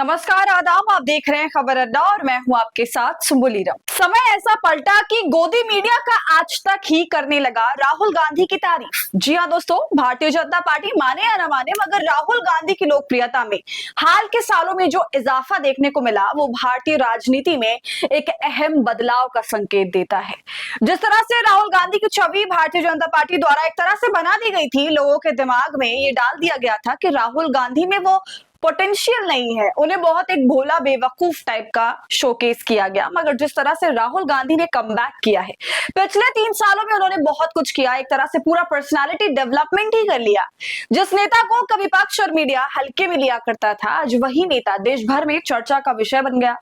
नमस्कार, आदाब। आप देख रहे हैं खबर अड्डा और मैं हूं आपके साथ सुम्बुली राम। समय ऐसा पलटा कि गोदी मीडिया का आज तक ही करने लगा राहुल गांधी की तारीफ। जी हां दोस्तों, भारतीय जनता पार्टी माने या न माने मगर राहुल गांधी की लोकप्रियता में हाल के सालों में जो इजाफा देखने को मिला वो भारतीय राजनीति में एक अहम बदलाव का संकेत देता है। जिस तरह से राहुल गांधी की छवि भारतीय जनता पार्टी द्वारा एक तरह से बना दी गई थी, लोगों के दिमाग में ये डाल दिया गया था कि राहुल गांधी में वो पोटेंशियल नहीं है, उन्हें बहुत एक भोला बेवकूफ टाइप का शोकेस किया गया। मगर जिस तरह से राहुल गांधी ने कमबैक किया है, पिछले 3 सालों में उन्होंने बहुत कुछ किया, एक तरह से पूरा पर्सनालिटी डेवलपमेंट ही कर लिया। जिस नेता को कभी पक्ष और मीडिया हल्के में लिया करता था, आज वही नेता देश भर में चर्चा का विषय बन गया।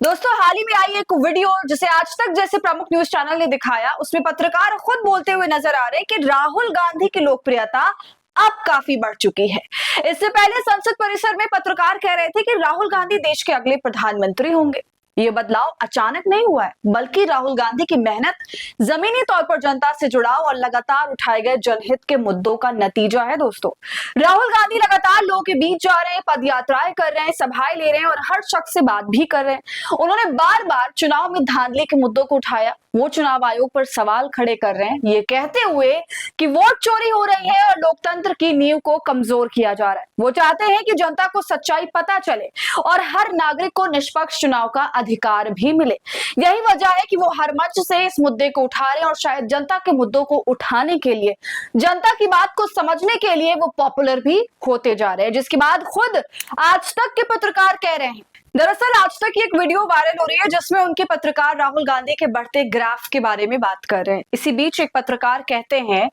दोस्तों, हाल ही में आई एक वीडियो जिसे आज तक जैसे प्रमुख न्यूज चैनल ने दिखाया, उसमें पत्रकार खुद बोलते हुए नजर आ रहे कि राहुल गांधी की लोकप्रियता अब काफी बढ़ चुकी है। इससे पहले संसद परिसर में पत्रकार कह रहे थे कि राहुल गांधी देश के अगले प्रधानमंत्री होंगे। ये बदलाव अचानक नहीं हुआ है, बल्कि राहुल गांधी की मेहनत, जमीनी तौर पर जनता से जुड़ाव और लगातार उठाए गए जनहित के मुद्दों का नतीजा है। दोस्तों, राहुल गांधी लगातार लोगों के बीच जा रहे हैं, पद यात्राएं कर रहे हैं, सभाएं ले रहे हैं और हर शख्स से बात भी कर रहे हैं। उन्होंने बार बार चुनाव में धांधली के मुद्दों को उठाया, वो चुनाव आयोग पर सवाल खड़े कर रहे हैं, ये कहते हुए कि वोट चोरी हो रही है और लोकतंत्र की नींव को कमजोर किया जा रहा है। वो चाहते हैं कि जनता को सच्चाई पता चले और हर नागरिक को निष्पक्ष चुनाव का अधिकार भी मिले। यही वजह है कि वो हर मंच से इस मुद्दे को उठा रहे हैं और शायद जनता के मुद्दों को उठाने के लिए, जनता की बात को समझने के लिए वो पॉपुलर भी होते जा रहे हैं, जिसके बाद खुद आज तक के पत्रकार कह रहे हैं। दरअसल आज तक एक वीडियो वायरल हो रही है जिसमें उनके पत्रकार राहुल गांधी के बढ़ते ग्राफ के बारे में बात कर रहे हैं। इसी बीच एक पत्रकार कहते हैं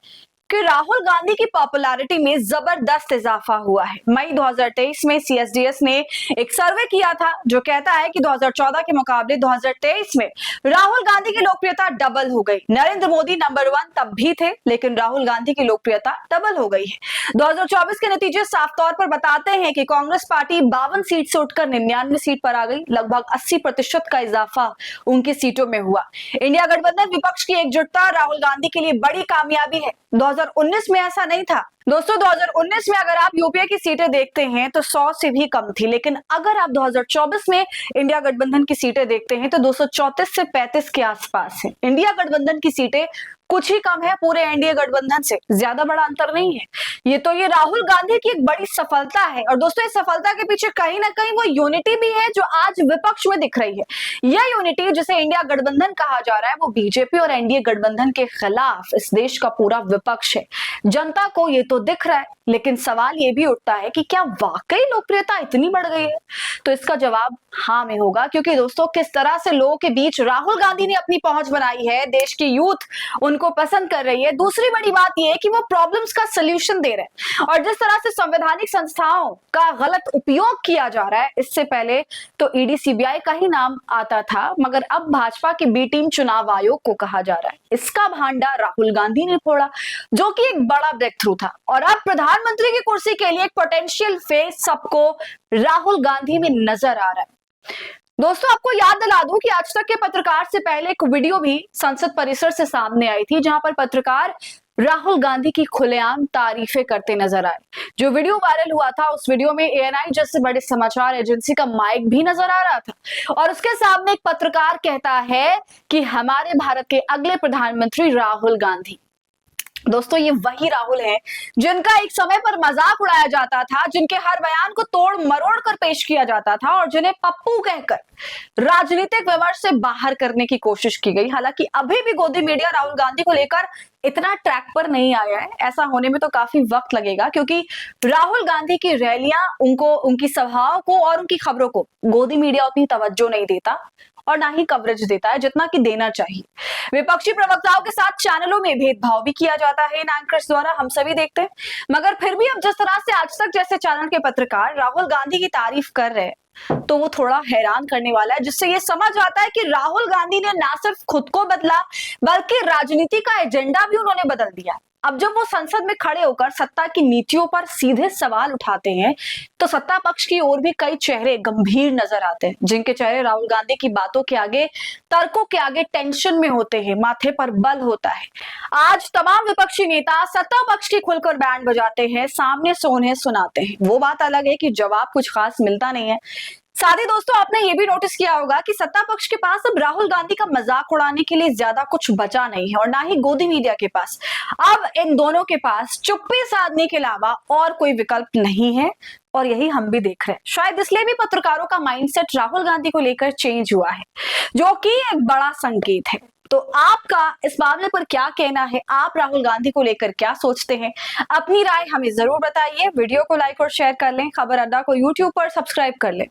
कि राहुल गांधी की पॉपुलैरिटी में जबरदस्त इजाफा हुआ है। मई 2023 में सीएसडीएस ने एक सर्वे किया था जो कहता है कि 2014 के मुकाबले 2023 में राहुल गांधी की लोकप्रियता डबल हो गई। नरेंद्र मोदी नंबर 1 तब भी थे, लेकिन राहुल गांधी की लोकप्रियता डबल हो गई है। 2024 के नतीजे साफ तौर पर बताते हैं कि कांग्रेस पार्टी 52 सीट से उठकर 99 सीट पर आ गई। लगभग 80% का इजाफा उनकी सीटों में हुआ। इंडिया गठबंधन विपक्ष की एकजुटता राहुल गांधी के लिए बड़ी कामयाबी है। 2019 में ऐसा नहीं था। दोस्तों, 2019 में अगर आप यूपीए की सीटें देखते हैं तो 100 से भी कम थी, लेकिन अगर आप 2024 में इंडिया गठबंधन की सीटें देखते हैं तो 234 से 35 के आसपास है। इंडिया गठबंधन की सीटें कुछ ही कम है पूरे एनडीए गठबंधन से, ज्यादा बड़ा अंतर नहीं है। ये राहुल गांधी की एक बड़ी सफलता है। और दोस्तों, इस सफलता के पीछे कहीं ना कहीं वो यूनिटी भी है जो आज विपक्ष में दिख रही है। यह यूनिटी जिसे इंडिया गठबंधन कहा जा रहा है वो बीजेपी और एनडीए गठबंधन के खिलाफ इस देश का पूरा विपक्ष है। जनता को ये तो दिख रहा है, लेकिन सवाल ये भी उठता है कि क्या वाकई लोकप्रियता इतनी बढ़ गई है? तो इसका जवाब हाँ में होगा, क्योंकि दोस्तों किस तरह से लोगों के बीच राहुल गांधी ने अपनी पहुंच बनाई है, देश की यूथ उनको पसंद कर रही है। दूसरी बड़ी बात यह है कि वो प्रॉब्लम्स का सलूशन दे रहे हैं। और जिस तरह से संवैधानिक संस्थाओं का गलत उपयोग किया जा रहा है, इससे पहले तो ईडी सीबीआई का ही नाम आता था, मगर अब भाजपा की बी टीम चुनाव आयोग को कहा जा रहा है। इसका भांडा राहुल गांधी ने फोड़ा, जो कि एक बड़ा ब्रेक थ्रू था। और अब प्रधानमंत्री की कुर्सी के लिए एक पोटेंशियल फेस सबको राहुल गांधी में नजर आ रहा है। दोस्तों, आपको याद दिला दूं कि आज तक के पत्रकार से पहले एक वीडियो भी संसद परिसर से सामने आई थी, जहां पर पत्रकार राहुल गांधी की खुलेआम तारीफें करते नजर आए। जो वीडियो वायरल हुआ था, उस वीडियो में एएनआई जैसे बड़े समाचार एजेंसी का माइक भी नजर आ रहा था और उसके सामने एक पत्रकार कहता है कि हमारे भारत के अगले प्रधानमंत्री राहुल गांधी। दोस्तों, ये वही राहुल हैं जिनका एक समय पर मजाक उड़ाया जाता था, जिनके हर बयान को तोड़ मरोड़ कर पेश किया जाता था और जिन्हें पप्पू कहकर राजनीतिक विमर्श से बाहर करने की कोशिश की गई। हालांकि अभी भी गोदी मीडिया राहुल गांधी को लेकर इतना ट्रैक पर नहीं आया है। ऐसा होने में तो काफी वक्त लगेगा, क्योंकि राहुल गांधी की रैलियां उनको, उनकी सभाओं को और उनकी खबरों को गोदी मीडिया उतनी तवज्जो नहीं देता और ना ही कवरेज देता है जितना कि देना चाहिए। विपक्षी प्रवक्ताओं के साथ चैनलों में भेदभाव भी किया जाता है इन एंकर्स द्वारा, हम सभी देखते हैं। मगर फिर भी अब जिस तरह से आज तक जैसे चैनल के पत्रकार राहुल गांधी की तारीफ कर रहे हैं, तो वो थोड़ा हैरान करने वाला है, जिससे ये समझ आता है कि राहुल गांधी ने ना सिर्फ खुद को बदला, बल्कि राजनीति का एजेंडा भी उन्होंने बदल दिया। अब जब वो संसद में खड़े होकर सत्ता की नीतियों पर सीधे सवाल उठाते हैं, तो सत्ता पक्ष की ओर भी कई चेहरे गंभीर नजर आते हैं, जिनके चेहरे राहुल गांधी की बातों के आगे, तर्कों के आगे टेंशन में होते हैं, माथे पर बल होता है। आज तमाम विपक्षी नेता सत्ता पक्ष की खुलकर बैंड बजाते हैं, सामने से उन्हें सुनाते हैं। वो बात अलग है कि जवाब कुछ खास मिलता नहीं है। साथ ही दोस्तों आपने ये भी नोटिस किया होगा कि सत्ता पक्ष के पास अब राहुल गांधी का मजाक उड़ाने के लिए ज्यादा कुछ बचा नहीं है और ना ही गोदी मीडिया के पास। अब इन दोनों के पास चुप्पी साधने के अलावा और कोई विकल्प नहीं है और यही हम भी देख रहे हैं। शायद इसलिए भी पत्रकारों का माइंडसेट राहुल गांधी को लेकर चेंज हुआ है, जो कि एक बड़ा संकेत है। तो आपका इस मामले पर क्या कहना है? आप राहुल गांधी को लेकर क्या सोचते हैं? अपनी राय हमें जरूर बताइए। वीडियो को लाइक और शेयर कर लें। खबर अड्डा को यूट्यूब पर सब्सक्राइब कर लें।